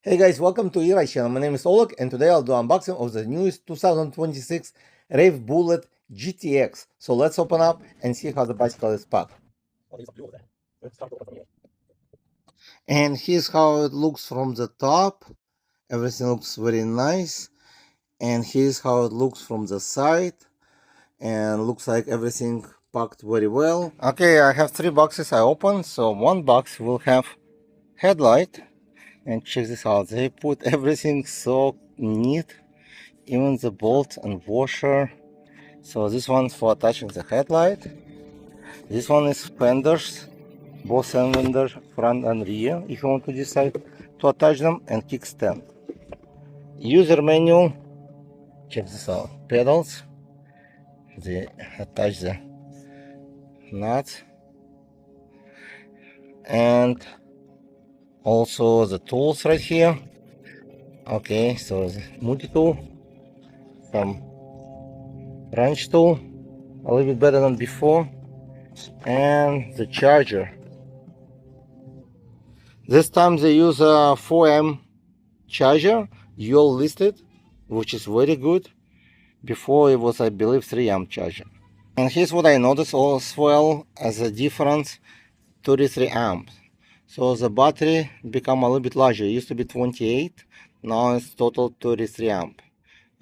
Hey guys, welcome to Ira channel. My name is Oleg and today I'll do unboxing of the newest 2026 Raev Bullet GTX. So let's open up and see how the bicycle is packed. And here's how it looks from the top. Everything looks very nice. And here's how it looks from the side. And looks like everything packed very well. Okay, I have three boxes I opened. So one box will have headlight. And check this out. They put everything so neat. Even the bolt and washer. So this one's for attaching the headlight. This one is fenders, both fender front and rear, if you want to decide to attach them, and kickstand. User manual, check this out. Pedals, they attach the nuts, and also the tools right here. Okay, so the multi-tool, some wrench tool, a little bit better than before, and the charger. This time they use a 4M charger, dual listed, which is very good. Before it was, I believe, 3 amp charger. And here's what I noticed as well as a difference: 33 amps. So the battery become a little bit larger. It used to be 28, now it's total 33 amp.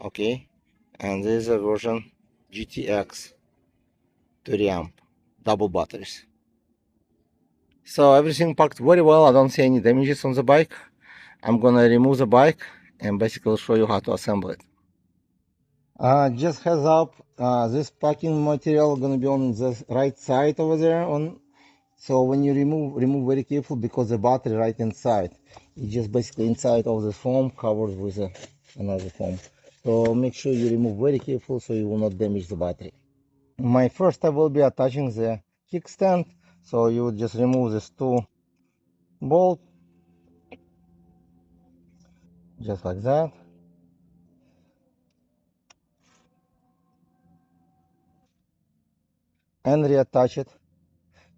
Okay, and this is a version GTX 30 amp double batteries. So everything packed very well. I don't see any damages on the bike. I'm gonna remove the bike and basically show you how to assemble it. Just heads up, this packing material gonna be on the right side over there. So when you remove very careful, because the battery right inside. It's just basically inside of the foam covered with another foam. So make sure you remove very careful so you will not damage the battery. My first step will be attaching the kickstand. So you would just remove these two bolts, just like that. And reattach it.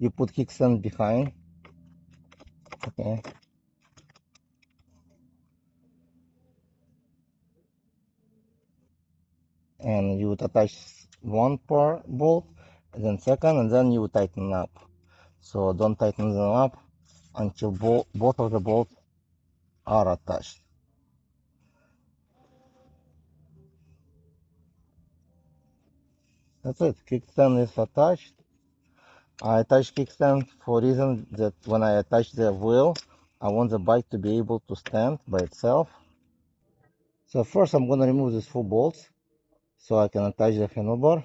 You put kickstand behind. Okay. And you would attach one per bolt, and then second, and then you would tighten up. So don't tighten them up until both of the bolts are attached. That's it. Kickstand is attached. I attach kickstand for reason that when I attach the wheel, I want the bike to be able to stand by itself. So first I'm going to remove these 4 bolts so I can attach the handlebar.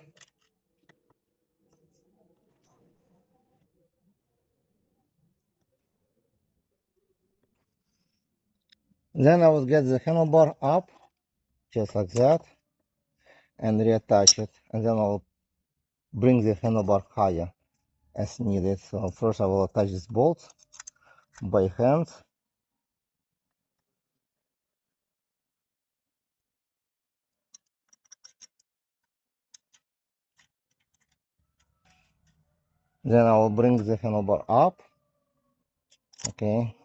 Then I will get the handlebar up just like that and reattach it, and then I'll bring the handlebar higher as needed. So first I will attach this bolt by hand. Then I will bring the handlebar up, okay,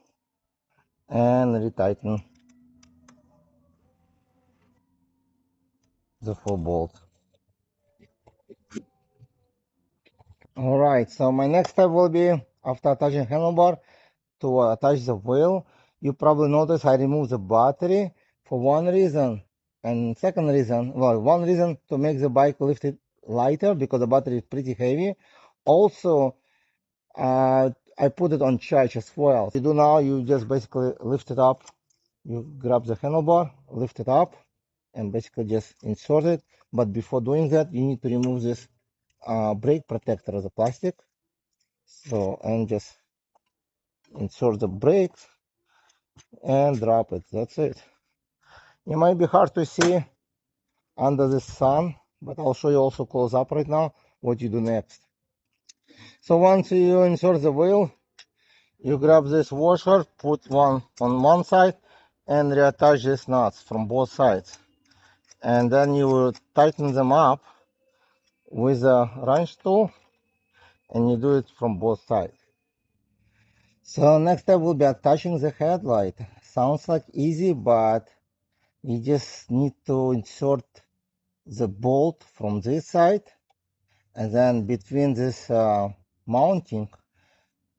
and retighten the 4 bolt. Alright, so my next step will be, after attaching handlebar, to attach the wheel. You probably notice I removed the battery for one reason, and second reason, well, one reason to make the bike lifted lighter because the battery is pretty heavy. Also, I put it on charge as well. What you do now, you just basically lift it up. You grab the handlebar, lift it up, and basically just insert it. But before doing that, you need to remove this brake protector of the plastic. So, and just insert the brakes and drop it. That's it. It might be hard to see under the sun, but I'll show you also close up right now what you do next. So once you insert the wheel, you grab this washer, put one on one side, and reattach these nuts from both sides. And then you will tighten them up with a wrench tool, and you do it from both sides. So next step will be attaching the headlight. Sounds like easy, but you just need to insert the bolt from this side, and then between this mounting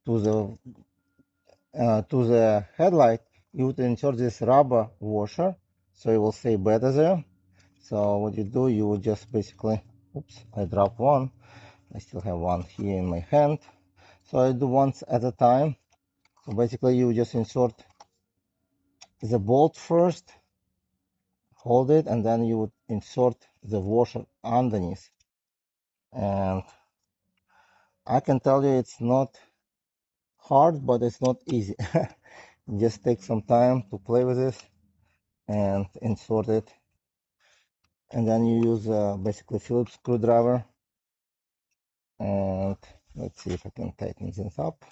to the headlight, you would insert this rubber washer, so it will stay better there. So what you do, you would just basically, oops, I dropped one. I still have one here in my hand. So I do once at a time. So basically you just insert the bolt first, hold it, and then you would insert the washer underneath. And I can tell you it's not hard, but it's not easy. Just take some time to play with this and insert it. And then you use basically Phillips screwdriver. And let's see if I can tighten this up.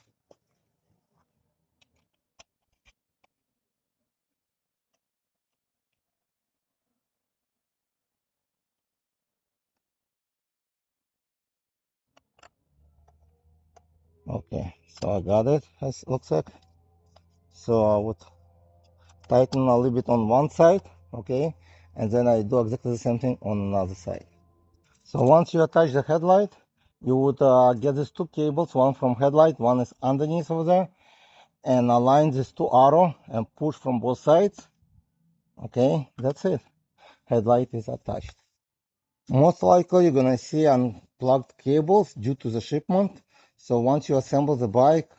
Okay, so I got it, as it looks like. So I would tighten a little bit on one side, okay, and then I do exactly the same thing on another side. So once you attach the headlight, you would get these two cables, one from headlight, one is underneath over there, and align these two arrows and push from both sides. Okay, that's it. Headlight is attached. Most likely you're gonna see unplugged cables due to the shipment. So once you assemble the bike,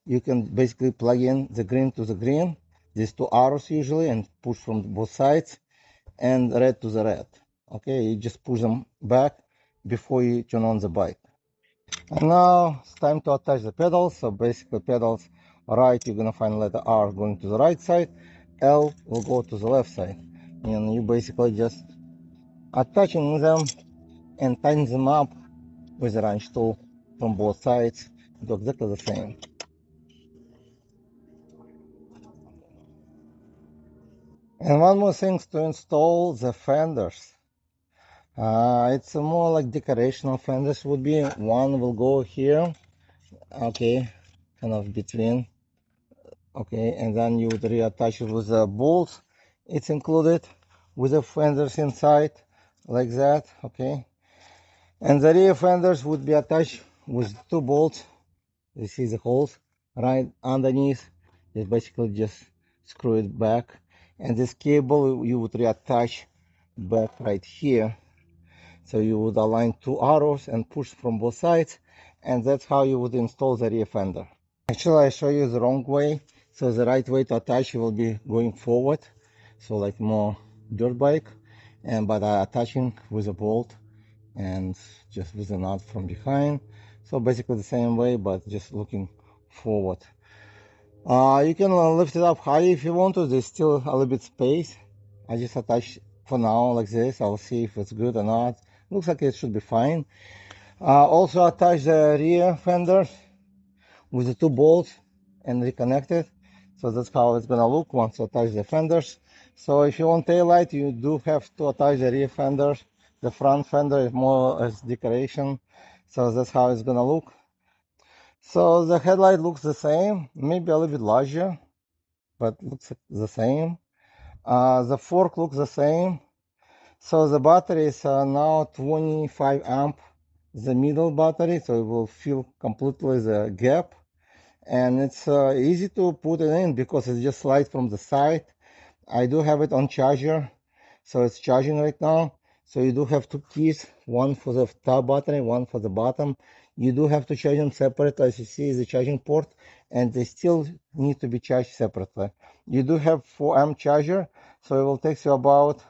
you can basically plug in the green to the green, these two arrows usually, and push from both sides, and red to the red. Okay, you just push them back before you turn on the bike. And now it's time to attach the pedals. So basically pedals right, you're gonna find letter R going to the right side, L will go to the left side. And you basically just attaching them and tighten them up with the wrench tool from both sides. Do exactly the same. And one more thing to install the fenders. It's more like decorational fenders would be. One will go here, okay, kind of between, okay, and then you would reattach it with the bolts. It's included with the fenders inside, like that, okay. And the rear fenders would be attached with two bolts. You see the holes right underneath. It's basically just screw it back, and this cable you would reattach back right here. So you would align two arrows and push from both sides, and that's how you would install the rear fender. Actually, I show you the wrong way. So the right way to attach will be going forward, so like more dirt bike, and but attaching with a bolt and just with a nut from behind. So basically the same way, but just looking forward. You can lift it up high if you want to. There's still a little bit space. I just attach for now like this. I'll see if it's good or not. Looks like it should be fine. Also attach the rear fenders with the two bolts and reconnect it. So that's how it's gonna look once you attach the fenders. So if you want taillight, you do have to attach the rear fenders. The front fender is more as decoration. So that's how it's gonna look. So the headlight looks the same, maybe a little bit larger, but looks the same. The fork looks the same. So the battery is now 25 amp, the middle battery, so it will fill completely the gap. And it's easy to put it in because it just slides from the side. I do have it on charger, so it's charging right now. So you do have two keys, one for the top battery, one for the bottom. You do have to charge them separately, as you see the charging port, and they still need to be charged separately. You do have 4 amp charger, so it will take you about,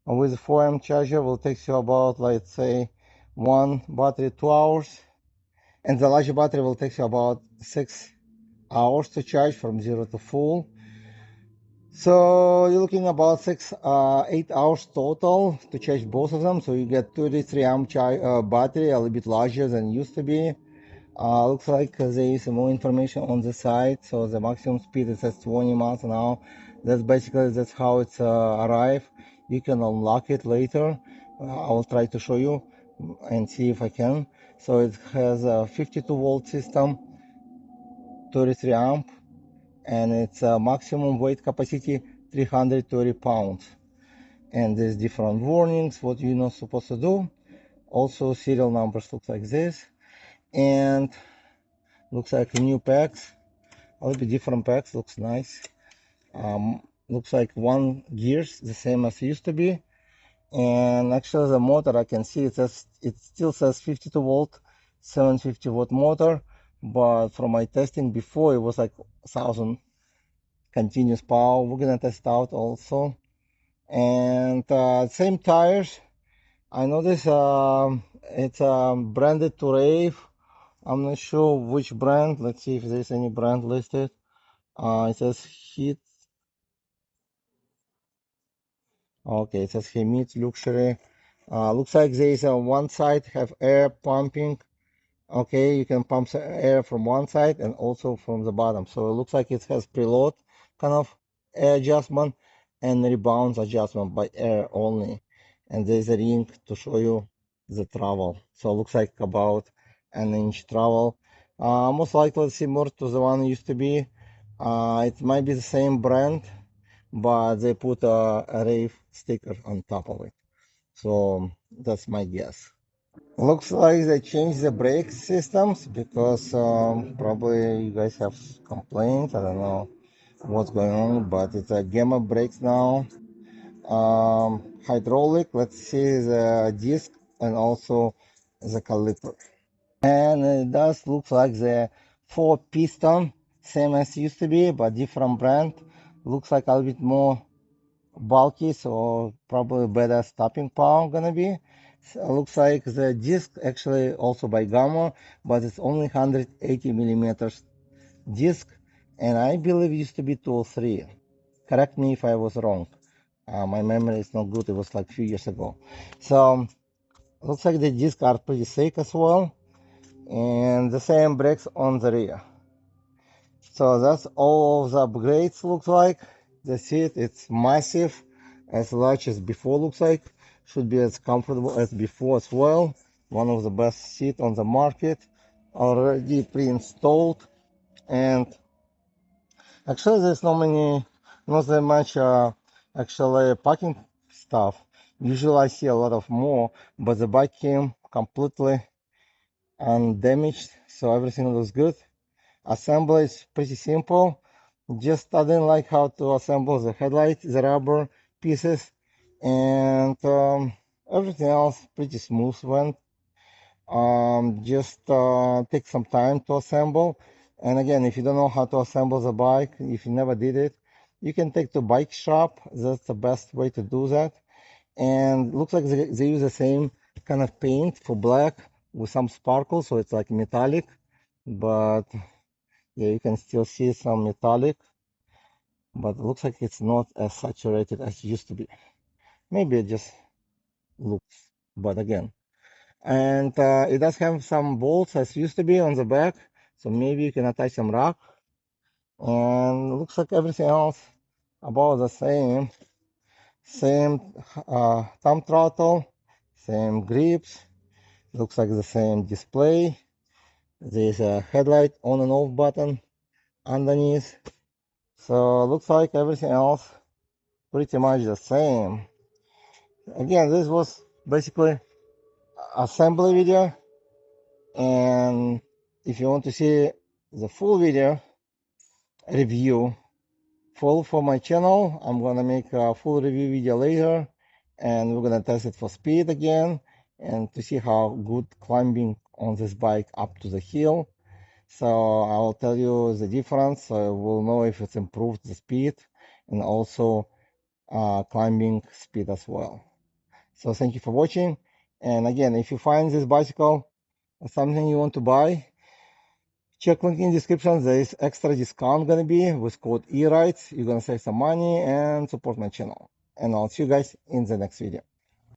with 4 amp charger, will take you about, let's say, one battery 2 hours, and the larger battery will take you about 6 hours to charge from 0 to full. So you're looking about 8 hours total to charge both of them. So you get 33 amp battery, a little bit larger than it used to be. Looks like there is more information on the side. So the maximum speed, it says 20 miles an hour. That's how it's arrived. You can unlock it later. I will try to show you and see if I can. So it has a 52 volt system, 33 amp, and its maximum weight capacity 330 pounds. And there's different warnings what you're not supposed to do. Also serial numbers look like this, and looks like new packs, a little bit different packs, looks nice. Looks like one gears the same as it used to be. And actually the motor, I can see it still says 52 volt 750 watt motor, but from my testing before it was like 1000 continuous power. We're gonna test out also. And same tires. I noticed it's branded to Raev. I'm not sure which brand. Let's see if there's any brand listed. It says Heat. Okay, it says Hemit Luxury. Looks like there is one side have air pumping. Okay, you can pump air from one side and also from the bottom. So it looks like it has preload kind of air adjustment and rebounds adjustment by air only. And there's a ring to show you the travel. So it looks like about an inch travel. Most likely similar to the one it used to be. It might be the same brand, but they put a Raev sticker on top of it. So that's my guess. Looks like they changed the brake systems because probably you guys have complaints. I don't know what's going on, but it's a gamma brakes now. Hydraulic, let's see the disc and also the caliper. And it does look like the 4-piston, same as used to be, but different brand. Looks like a little bit more bulky, so probably better stopping power gonna be. So looks like the disc actually also by Gamma, but it's only 180 millimeters disc, and I believe it used to be 203. Correct me if I was wrong. My memory is not good. It was like a few years ago. So looks like the discs are pretty thick as well, and the same brakes on the rear. So that's all of the upgrades looks like. The seat, it's massive, as large as before looks like. Should be as comfortable as before as well. One of the best seats on the market. Already pre-installed. And actually there's not that much actually packing stuff. Usually I see a lot of more, but the bike came completely undamaged, so everything looks good. Assembly is pretty simple. Just I didn't like how to assemble the headlight, the rubber pieces, and everything else pretty smooth went. Just take some time to assemble. And again, if you don't know how to assemble the bike, if you never did it, you can take to bike shop. That's the best way to do that. And looks like they use the same kind of paint for black with some sparkle, so it's like metallic, but yeah, you can still see some metallic, but it looks like it's not as saturated as it used to be. Maybe it just looks, but again. And it does have some bolts as used to be on the back, so maybe you can attach some rock. And it looks like everything else about the same. Same thumb throttle, same grips. Looks like the same display. There's a headlight on and off button underneath. So looks like everything else pretty much the same. Again, this was basically assembly video, and if you want to see the full video review, follow for my channel. I'm gonna make a full review video later, and we're gonna test it for speed again and to see how good climbing on this bike up to the hill. So I'll tell you the difference, so we'll know if it's improved the speed and also climbing speed as well. So thank you for watching. And again, if you find this bicycle something you want to buy, check link in description. There is extra discount gonna be with code ERIDES. You're gonna save some money and support my channel. And I'll see you guys in the next video.